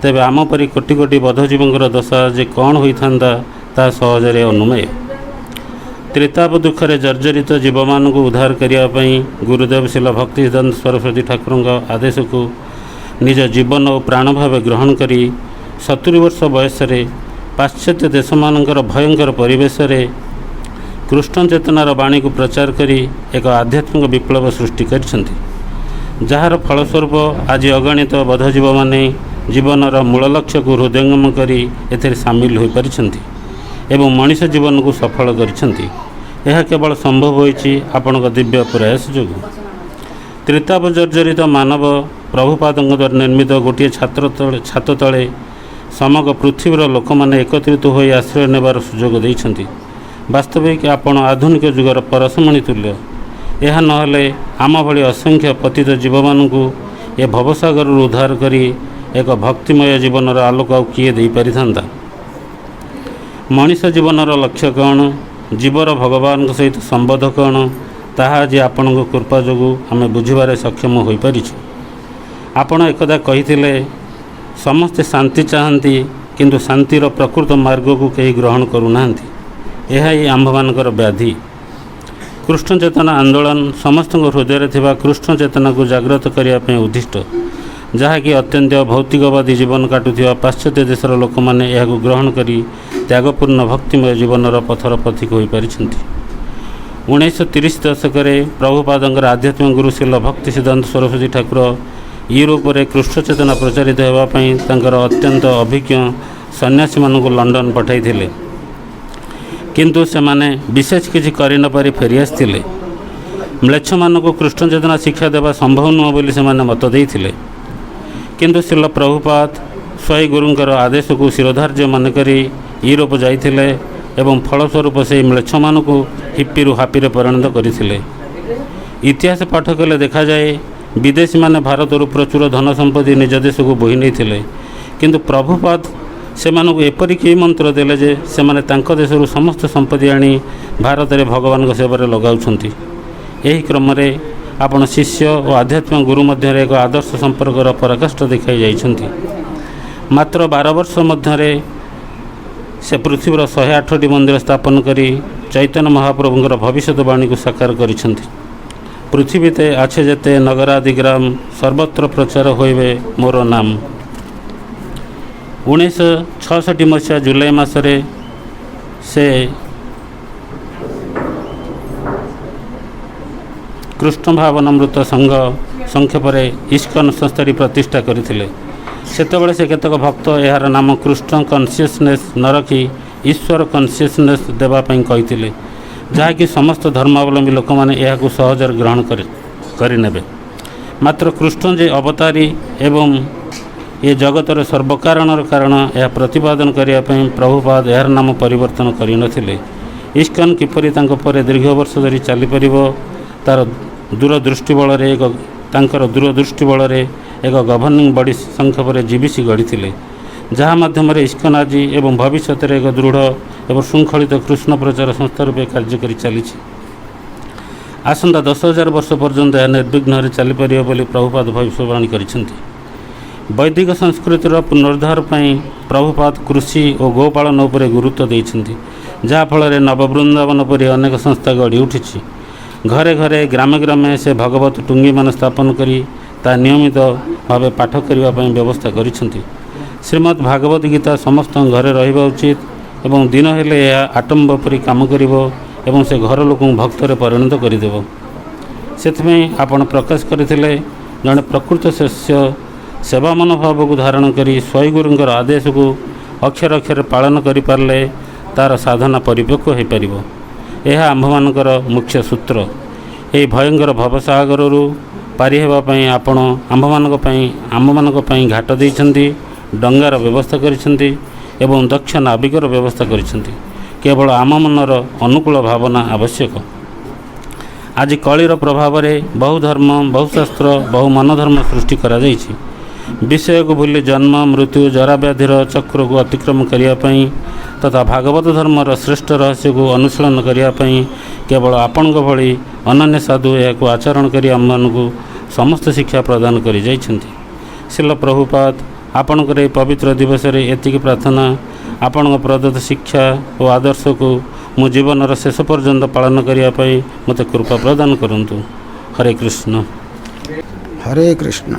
तेबे आम परी कोटि कोटि बद्धजीवंकर दशा जे कौन होइथांदा ता सहजरे अनुमेय। त्रिताप दुखरे जर्जरित जीव मान को उद्धार करने गुरुदेव शिल भक्तिसिद्धान्त सरस्वती ठाकुर आदेश को निज जीवन और प्राण भाव ग्रहण करी 70 वर्ष बयस पाश्चात्य देश मानकर भयंकर परिवेश कृष्ण चेतनार वाणी को प्रचार करी एक आध्यात्मिक विप्लव सृष्टि करिसेंति। जार फलस्वरूप आज अगणित बद्धजीव माने जीवनर मूल लक्ष्य को हृदयंगम करी एथिरे सामिल हो पारिसेंति एवं मनीष जीवन को सफल करिसेंति। यह केवल संभव होइछि आपणक दिव्य प्रयास जोगु। त्रिताप जर्जरित मानव प्रभुपादଙ୍କ द्वारा निर्मित गोटे छात तले समग्र पृथ्वीर लोक मैंने एकत्रित हो आश्रय नेबार सुजोग देइछंति। वास्तविक आपण आधुनिक जुगर परशमणि तुल्य। यह नहले आम भली असंख्य पतित जीव मानू ए भवसागर उद्धार करी एक भक्तिमय जीवनर आलोक किए दे पारिथांता। मनीष जीवनर लक्ष्य कौन, जीवर भगवान सहित संबंध कौन, ताहा आज आपण कृपा जोगु आम बुझिबार सक्षम हो पारिछु। आपण एकदा कहिथिले समस्ते शांति चाहती किंतु शांतिर प्रकृत मार्ग को कहीं ग्रहण करूनाहांती। यह ही आम्भमानकर व्याधि। कृष्ण चेतना आंदोलन समस्त हृदय थिबा कृष्ण चेतना को जागृत करने उद्दिष्ट, जहाँकि अत्यंत भौतिकवादी जीवन काटुवा पाश्चात्य देशर लोक मैंने यह ग्रहण करी त्यागपूर्ण भक्तिमय जीवनर पथर पथिक हो पारिछंती। 1930 दशक प्रभुपादंकर आध्यात्मिक गुरु शिल भक्तिसिद्धान्त सरस्वती ठाकुर यूरोप रे कृष्ण चेतना प्रचारित होगापी अत्यंत अभिज्ञ ସନ୍ନ୍ୟାସୀମାନଙ୍କୁ ଲଣ୍ଡନ ପଠାଇଥିଲେ, କିନ୍ତୁ ସେମାନେ ବିଶେଷ କିଛି କରି ନ ପାରି ଫେରିଆସିଥିଲେ। ମ୍ଲେଚ୍ଛମାନଙ୍କୁ କୃଷ୍ଣ ଚେତନା ଶିକ୍ଷା ଦେବା ସମ୍ଭବ ନୁହେଁ ବୋଲି ସେମାନେ ମତ ଦେଇଥିଲେ। କିନ୍ତୁ ଶ୍ରୀଲ ପ୍ରଭୁପାଦ ସ୍ୱାଇ ଗୁରୁଙ୍କର ଆଦେଶକୁ ଶିରୋଧାର୍ଯ୍ୟ ମନେକରି ୟୁରୋପ ଯାଇଥିଲେ ଏବଂ ଫଳସ୍ୱରୂପ ସେହି ମ୍ଲେଚ୍ଛମାନଙ୍କୁ ହିପିରୁ ହାପିରେ ପରିଣତ କରିଥିଲେ। ଇତିହାସ ପାଠ କଲେ ଦେଖାଯାଏ ବିଦେଶୀମାନେ ଭାରତରୁ ପ୍ରଚୁର ଧନ ସମ୍ପତ୍ତି ନିଜ ଦେଶକୁ ବୋହି ନେଇଥିଲେ, କିନ୍ତୁ ପ୍ରଭୁପାଦ ସେମାନଙ୍କୁ ଏପରି କି ମନ୍ତ୍ର ଦେଲେ ଯେ ସେମାନେ ତାଙ୍କ ଦେଶରୁ ସମସ୍ତ ସମ୍ପତ୍ତି ଆଣି ଭାରତରେ ଭଗବାନଙ୍କ ସେବାରେ ଲଗାଉଛନ୍ତି। ଏହି କ୍ରମରେ ଆପଣ ଶିଷ୍ୟ ଓ ଆଧ୍ୟାତ୍ମିକ ଗୁରୁ ମଧ୍ୟରେ ଏକ ଆଦର୍ଶ ସମ୍ପର୍କର ପରାକାଷ୍ଠ ଦେଖାଇ ଯାଇଛନ୍ତି। ମାତ୍ର 12 ବର୍ଷ ମଧ୍ୟରେ ସେ ପୃଥିବୀର 108ଟି ମନ୍ଦିର ସ୍ଥାପନ କରି ଚୈତନ୍ୟ ମହାପ୍ରଭୁଙ୍କର ଭବିଷ୍ୟତବାଣୀକୁ ସାକାର କରିଛନ୍ତି। ପୃଥିବୀତେ আছে ଯେତେ ନଗରାଦି ଗ୍ରାମ, ସର୍ବତ୍ର ପ୍ରଚାର ହୋଇବେ ମୋର ନାମ। 1966 ମସିହା ଜୁଲାଇ ମାସରେ ସେ କୃଷ୍ଣ ଭାବନାମୃତ ସଂଘ ସଂକ୍ଷେପରେ ଇସ୍କନ ସଂସ୍ଥାଟି ପ୍ରତିଷ୍ଠା କରିଥିଲେ। ସେତେବେଳେ ସେ କେତେକ ଭକ୍ତ ଏହାର ନାମ କୃଷ୍ଣ କନସିୟସନେସ୍ ନ ରଖି ଈଶ୍ୱର କନସିୟସନେସ୍ ଦେବା ପାଇଁ କହିଥିଲେ, ଯାହାକି ସମସ୍ତ ଧର୍ମାବଲମ୍ବୀ ଲୋକମାନେ ଏହାକୁ ସହଜରେ ଗ୍ରହଣ କରିନେବେ। ମାତ୍ର କୃଷ୍ଣ ଯେ ଅବତାରୀ ଏବଂ ଏ ଜଗତର ସର୍ବକାରଣର କାରଣ ଏହା ପ୍ରତିପାଦନ କରିବା ପାଇଁ ପ୍ରଭୁପାଦ ଏହାର ନାମ ପରିବର୍ତ୍ତନ କରିନଥିଲେ। ଇସ୍କନ କିପରି ତାଙ୍କ ପରେ ଦୀର୍ଘ ବର୍ଷ ଧରି ଚାଲିପାରିବ ତାଙ୍କର ଦୂରଦୃଷ୍ଟି ବଳରେ ଏକ ଗଭର୍ଣ୍ଣିଂ ବଡି ସଂକ୍ଷେପରେ ଜିବିସି ଗଢ଼ିଥିଲେ, ଯାହା ମାଧ୍ୟମରେ ଇସ୍କନ ଆଜି ଏବଂ ଭବିଷ୍ୟତରେ ଏକ ଦୃଢ଼ ଏବଂ ଶୃଙ୍ଖଳିତ କୃଷ୍ଣ ପ୍ରଚାର ସଂସ୍ଥା ରୂପେ କାର୍ଯ୍ୟ କରି ଚାଲିଛି। ଆସନ୍ତା 10,000 ବର୍ଷ ପର୍ଯ୍ୟନ୍ତ ଏହା ନିର୍ବିଘ୍ନରେ ଚାଲିପାରିବ ବୋଲି ପ୍ରଭୁପାଦ ଭବିଷ୍ୟବାଣୀ କରିଛନ୍ତି। ବୈଦିକ ସଂସ୍କୃତିର ପୁନରୁଦ୍ଧାର ପାଇଁ ପ୍ରଭୁପାଦ କୃଷି ଓ ଗୋପାଳନ ଉପରେ ଗୁରୁତ୍ୱ ଦେଇଛନ୍ତି, ଯାହାଫଳରେ ନବବୃନ୍ଦାବନ ପରି ଅନେକ ସଂସ୍ଥା ଗଢ଼ି ଉଠିଛି। ଘରେ ଘରେ ଗ୍ରାମେ ଗ୍ରାମେ ସେ ଭଗବତ ଟୁଙ୍ଗୀମାନ ସ୍ଥାପନ କରି ତାହା ନିୟମିତ ଭାବେ ପାଠ କରିବା ପାଇଁ ବ୍ୟବସ୍ଥା କରିଛନ୍ତି। ଶ୍ରୀମଦ୍ ଭାଗବତ ଗୀତା ସମସ୍ତଙ୍କ ଘରେ ରହିବା ଉଚିତ ଏବଂ ଦିନ ହେଲେ ଏହା ଆଟମ୍ବ ପରି କାମ କରିବ ଏବଂ ସେ ଘର ଲୋକଙ୍କୁ ଭକ୍ତରେ ପରିଣତ କରିଦେବ। ସେଥିପାଇଁ ଆପଣ ପ୍ରକାଶ କରିଥିଲେ, ଜଣେ ପ୍ରକୃତ ଶିଷ୍ୟ ସେବା ମନୋଭାବକୁ ଧାରଣ କରି ସ୍ୱୟଂଗୁରୁଙ୍କର ଆଦେଶକୁ ଅକ୍ଷର ଅକ୍ଷରେ ପାଳନ କରିପାରିଲେ ତା'ର ସାଧନା ପରିପକ୍ୱ ହୋଇପାରିବ। ଏହା ଆମ୍ଭମାନଙ୍କର ମୁଖ୍ୟ ସୂତ୍ର। ଏହି ଭୟଙ୍କର ଭବସାଗରରୁ ପାରି ହେବା ପାଇଁ ଆପଣ ଆମ୍ଭମାନଙ୍କ ପାଇଁ ଘାଟ ଦେଇଛନ୍ତି, ଡଙ୍ଗାର ବ୍ୟବସ୍ଥା କରିଛନ୍ତି ଏବଂ ଦକ୍ଷ ନାବିକର ବ୍ୟବସ୍ଥା କରିଛନ୍ତି। କେବଳ ଆମ ମନର ଅନୁକୂଳ ଭାବନା ଆବଶ୍ୟକ। ଆଜି କଳିର ପ୍ରଭାବରେ ବହୁ ଧର୍ମ, ବହୁ ଶାସ୍ତ୍ର, ବହୁ ମନୋଧର୍ମ ସୃଷ୍ଟି କରାଯାଇଛି। ବିଷୟକୁ ଭୁଲି ଜନ୍ମ, ମୃତ୍ୟୁ, ଜରାବ୍ୟାଧିର ଚକ୍ରକୁ ଅତିକ୍ରମ କରିବା ପାଇଁ ତଥା ଭାଗବତ ଧର୍ମର ଶ୍ରେଷ୍ଠ ରହସ୍ୟକୁ ଅନୁଶୀଳନ କରିବା ପାଇଁ କେବଳ ଆପଣଙ୍କ ଭଳି ଅନନ୍ୟ ସାଧୁ ଏହାକୁ ଆଚରଣ କରି ଆମମାନଙ୍କୁ ସମସ୍ତ ଶିକ୍ଷା ପ୍ରଦାନ କରି ଯାଇଛନ୍ତି। ଶ୍ରୀଲ ପ୍ରଭୁପାଦ ଆପଣଙ୍କର ଏହି ପବିତ୍ର ଦିବସରେ ଏତିକି ପ୍ରାର୍ଥନା, ଆପଣଙ୍କ ପ୍ରଦତ୍ତ ଶିକ୍ଷା ଓ ଆଦର୍ଶକୁ ମୁଁ ଜୀବନର ଶେଷ ପର୍ଯ୍ୟନ୍ତ ପାଳନ କରିବା ପାଇଁ ମୋତେ କୃପା ପ୍ରଦାନ କରନ୍ତୁ। ହରେ କୃଷ୍ଣ। हरे कृष्ण।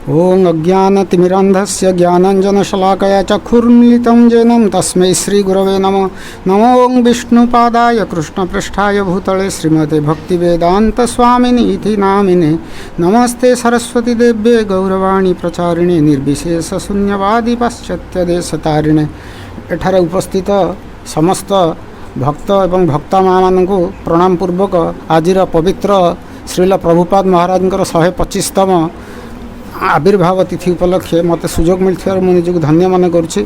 ओं अज्ञानतिमिरान्धस्य ज्ञानाञ्जनशलाकया चक्षुर्मिलितं येन तस्मै श्रीगुरवे नमः। नमो ओं विष्णुपादाय कृष्णपृष्ठाय भूतले श्रीमते भक्तिवेदान्तस्वामिनीति नामिने। नमस्ते सरस्वतीदेव्ये गौरवाणी प्रचारिणे निर्विशेषशून्यवादी पाश्चात्यदेशतारिणे। एठारे उपस्थित समस्त भक्त एवं भक्ता माननकु प्रणाम पूर्वक आजिर पवित्र श्रील प्रभुपाद महाराजंकर 125तम आविर्भाव तिथि उपलक्षे मते सुजोग मिलथिबार मु निजକୁ धन्य मन करुछि।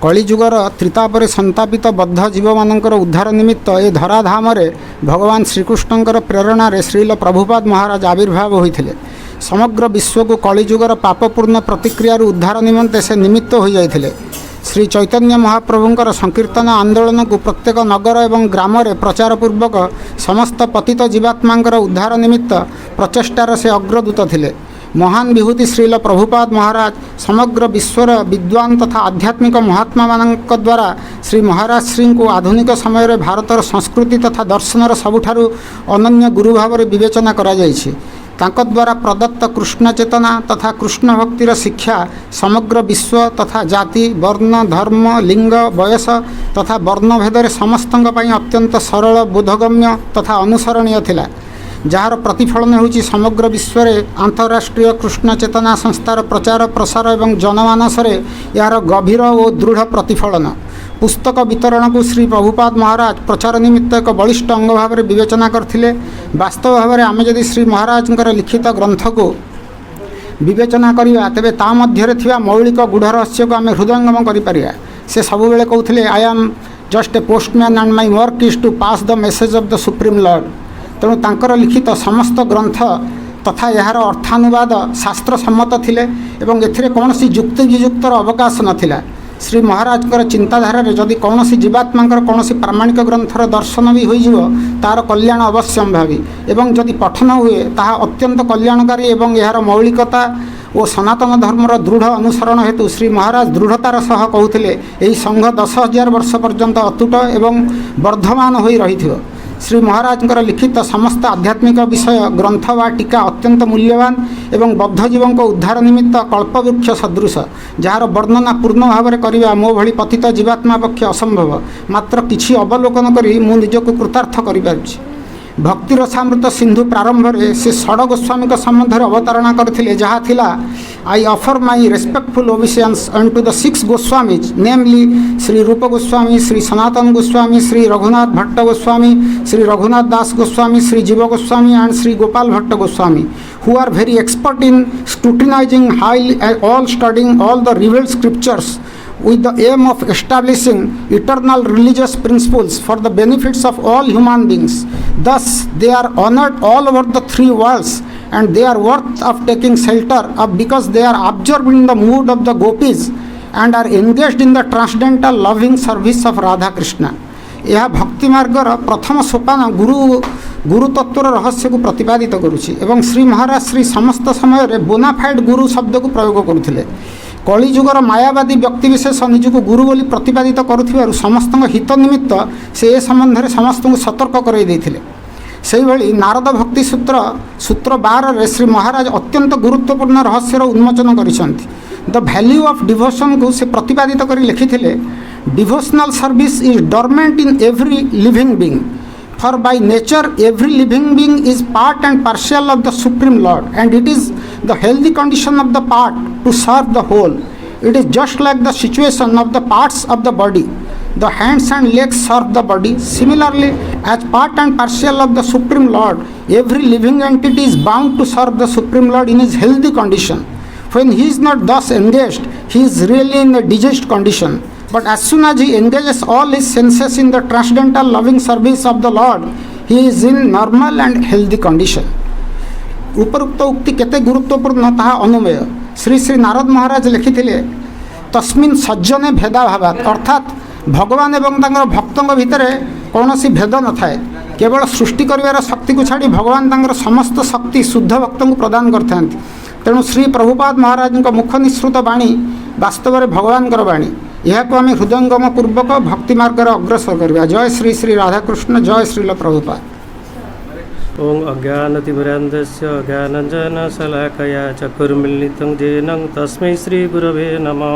कलिजुगर त्रितापरे संतापित बद्ध जीव मानकर उद्धार निमित्त ए धराधाम रे भगवान श्रीकृष्णंकर प्रेरणा रे श्रील प्रभुपाद महाराज आविर्भाव होइथिले। समग्र विश्व को कलिजुगर पापपूर्ण प्रतिक्रिया उद्धार निमंते से निमित्त हो जाइथिले। श्री चैतन्य महाप्रभुंकर संकीर्तन आंदोलन को प्रत्येक नगर एवं ग्राम रे प्रचार पूर्वक समस्त पतित जीवात्मांकर उद्धार निमित्त प्रचेष्टार से अग्रदूत थिले। महान विभूति श्रील प्रभुपाद महाराज समग्र विश्वर विद्वान तथा आध्यात्मिक महात्मा मानक द्वारा श्री महाराज श्री को आधुनिक समय रे भारतर संस्कृति तथा दर्शनर सबुठारु अनन्य गुरु भाव रे विवेचना करा जायछि। तांक द्वारा प्रदत्त कृष्ण चेतना तथा कृष्ण भक्तिर शिक्षा समग्र विश्व तथा जाति, वर्ण, धर्म, लिंग, वयस तथा वर्णभेद समस्तंक पई अत्यंत सरल, बोधगम्य तथा अनुसरणीय थिला। जार प्रतिफलन होची समग्र विश्व रे अंतरराष्ट्रीय कृष्ण चेतना संस्थार प्रचार प्रसार एवं जनमानस रे यार गभीर और दृढ़ प्रतिफलन। पुस्तक वितरण को श्री प्रभुपाद महाराज प्रचार निमित्त एक बलिष्ठ अंग भाव में विवेचना करथिले। वास्तव भाव में आम जदि श्री महाराजंकर लिखित ग्रंथ को विवेचना करिया तेबे ता मध्यरे थिबा मौलिक गूढ़ रहस्य को आम हृदयंगम करिपारिया। से सबुबेले कहउथिले I am just a postman and my work is to pass the message of the supreme lord. तेणु तांकर लिखित समस्त ग्रंथ तथा यार अर्थानुवाद शास्त्र सम्मत थिले एवं एथिरे कौनसी युक्ति वियुक्तर अवकाश नथिला। श्री महाराजकर चिंताधारा रे जदि कौनसी जीवात्मांकर कौनसी प्रामाणिक ग्रंथर दर्शन भी होइजिवो तार कल्याण अवश्यंभावी एवं जदि पठन हुए ताहा अत्यंत कल्याणकारी एवं यार मौलिकता और सनातन धर्मर दृढ़ अनुसरण हेतु श्री महाराज दृढ़तार सह कहते यही संघ 10,000 वर्ष पर्यंत अतुट एवं वर्धमान हो रही। श्री महाराजंकर लिखित समस्त आध्यात्मिक विषय ग्रंथ वा टीका अत्यंत मूल्यवान एवं बद्धजीवों को उद्धार निमित्त कल्पवृक्ष सदृश जार वर्णना पूर्ण भाव में करवा मो भली पतित जीवात्मा पक्ष असंभव। मात्र किछि अवलोकन करी मु निजको कृतार्थ करिपारुछि। भक्ति रसामृत सिंधु प्रारंभ में से षड गोस्वामी संबंध में अवतारणा करथिले जहाँ थिला I offer my respectful obedience unto the 6 Goswamis namely Shri Rupa Goswami, Shri Sanatan Goswami, Shri Raghunath Bhatt Goswami, Shri Raghunath दास गोस्वामी, श्री जीव Goswami and Shri Gopal Bhatt Goswami who are very expert in scrutinizing highly all studying all the revealed scriptures with the aim of establishing eternal religious principles for the benefits of all human beings. Thus, they are honored all over the 3 worlds and they are worth of taking shelter of because they are absorbed in the mood of the gopis and are engaged in the transcendental loving service of Radha Krishna. यह भक्ति मार्गर प्रथम सोपान गुरु तत्वर रहस्य को प्रतिपादित करुछि एवं श्री महाराज श्री समस्त समय रे बोनाफाइड गुरु शब्द को प्रयोग करुथिले। कलिजुगर मायावादी व्यक्तिविशेष निजको गुरु बोली प्रतिपादित करुथिबारु समस्त हित निमित्त से ए संबंध में समस्त को सतर्क कराई देथिले। सेहि भली नारद भक्ति सूत्र 12 रे श्री महाराज अत्यंत गुरुत्वपूर्ण रहस्यर उन्मोचन करिसंति। द वैल्यू ऑफ डिवोशन को से प्रतिपादित करी लिखिथिले devotional service is dormant in every living being for by nature every living being is part and parcel of the supreme lord and it is the healthy condition of the part to serve the whole. It is just like the situation of the parts of the body. The hands and legs serve the body. Similarly, as part and parcel of the supreme lord, every living entity is bound to serve the supreme lord in his healthy condition. When he is not thus engaged, he is really in a diseased condition. But as soon as he engages all his senses in the transcendental loving service of the Lord, he is in normal and healthy condition. उपरुक्त उक्ति केते गुरुत्वपूर्ण ताहा अनुमेय। श्री श्री नारद महाराज लिखिथिले तस्मिन् सज्जने भेदाभावात् अर्थात भगवान एवं तांकर भक्तों भितर कौनसी भेद न थाए। केवल सृष्टि करिवार शक्ति को छाड़ी भगवान तांकर समस्त शक्ति शुद्ध भक्तों को प्रदान करथांती। तेणु श्री प्रभुपाद महाराज मुख निःसृत वाणी वास्तव में भगवान वाणी। यह को आम हृदयंगम पूर्वक भक्ति मार्ग अग्रसर करवा। जय श्री श्री राधाकृष्ण, जय श्रील प्रभुपाद। ओं अज्ञानतिमिरान्धस्य ज्ञानञ्जनशलाकया चक्षुर्मीलितं येन तस्मै श्रीगुरवे नमः।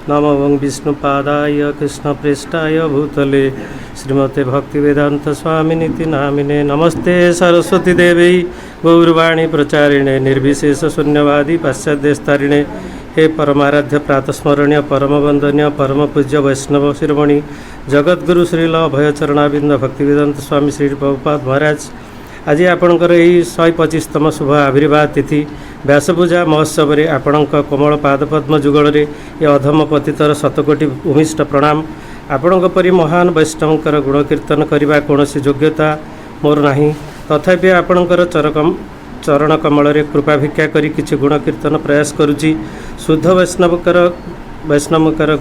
नमो ओं विष्णुपादाय कृष्णप्रेष्ठाय भूतले श्रीमते भक्तिवेदांत स्वामिनीति नामिने। नमस्ते सरस्वती देवी गौरवाणी प्रचारिणे निर्विशेष शून्यवादी पाश्चात्यस्तारिणे। हे परमाराध्य प्रातस्मरणीय परम वंदनीय परम पूज्य वैष्णव शिरोमणि जगद्गुरु श्रील अभयचरणाबिंद भक्तिवेदांत स्वामी श्री प्रभुपाद महाराज आज आपणकर यही 125तम शुभ आविर्भाव तिथि व्यासपूजा महोत्सव में आपणक कोमल पादपद्म जुगल ये अधम पतितर शतकोटि भूमिष्ठ प्रणाम। आपणक परि महान वैष्णवकर गुणकीर्तन करने कौन योग्यता मोर नहीं, तथापि आपणकर चरण कमल कृपा भिक्षा करी किछि गुणकीर्तन प्रयास करुछि। शुद्ध वैष्णवकर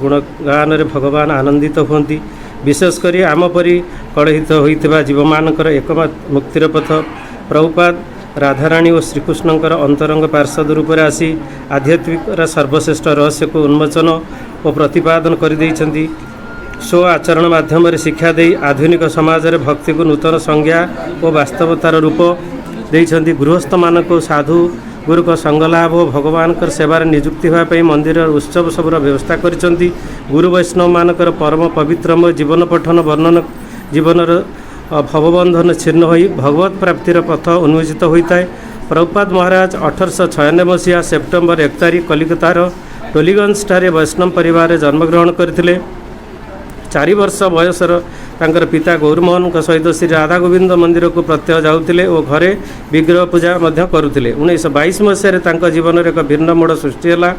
गुणगान रे भगवान आनंदित होती। विशेषकर आम परी कलहित होइथिबा जीवमानकर एकमात्र मुक्तिर पथ प्रभुपाद राधाराणी और श्रीकृष्णकर अंतरंग पार्षद रूप में आसी आध्यात्मिक सर्वश्रेष्ठ रहस्य को उन्मोचन और प्रतिपादन कर स्व आचरण माध्यम शिक्षा दे आधुनिक समाज रे भक्ति को नूतन संज्ञा और वास्तवतार रूप देइछन्ति। गृहस्थ मान को साधु गुरु को संगलाभ और भगवान सेवार नियुक्ति होगापी मंदिर उत्सव सबूर व्यवस्था करिसेंति। गुरु वैष्णव मानकर परम पवित्रमय जीवन पठन वर्णन जीवन भवबंधन छिन्न होई भगवत प्राप्तिर पथ उन्मोचित होता है। प्रभुपाद महाराज 1896 मसीहा सेप्टेम्बर 1 तारिख कलिकतार टोलीगंज ठारे वैष्णव परिवार जन्मग्रहण करथिले। 4 वर्ष बयसर तांकर पिता गौरमोहन सहित श्री राधा गोविंद मंदिर को प्रत्यह जाउथिले और घरे विग्रह पूजा मध्य करुथिले। 1922 मसीह तांका जीवन एक भिन्न मोड़ सृष्टि है।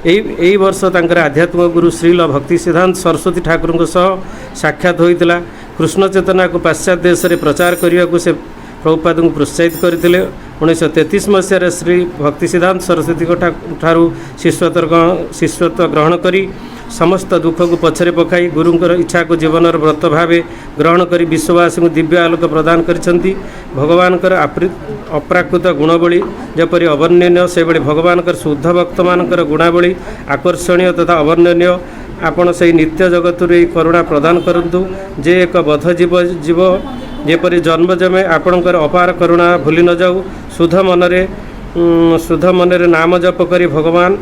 यही वर्ष तांकर आध्यात्मिक गुरु श्रील भक्ति सिद्धांत सरस्वती ठाकुर साक्षात होता। कृष्ण चेतना को पाश्चात्य देश में प्रचार करने को से प्रभुपाद को प्रोत्साहित करते। 1933 मसीह श्री भक्ति सिद्धांत सरस्वती ठारू शिष्यत्व ग्रहण करी समस्त दुख को पछरे पकाई गुरुंकर इच्छा को जीवन व्रत भाव ग्रहण करी विश्ववासी को दिव्य आलोक प्रदान करिसेंती। भगवानकर अप्राकृत गुणबली जपरी अवर्णनीय से भली भगवानकर शुद्ध भक्त मानकर गुणावली आकर्षणीय तथा अवर्णनीय। आपण से नित्य जगत करुणा प्रदान करंतु जे एक बद्ध जीव जेपरी जन्म जमे आपणकर अपार करुणा भूली न जाऊ। शुद्ध मनरे नाम जप करी भगवान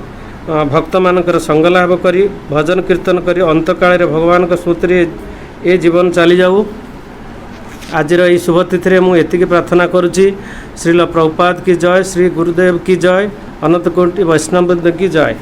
भक्त मानकर संग लाभ करी भजन कीर्तन करी अंतकाल भगवान स्मृति ए जीवन चली जाऊ। आज यही शुभ तिथि में मुझे प्रार्थना करुच्ची। श्रील प्रभुपाद की जय, श्री गुरुदेव की जय, अनंत कोटि वैष्णव की जय।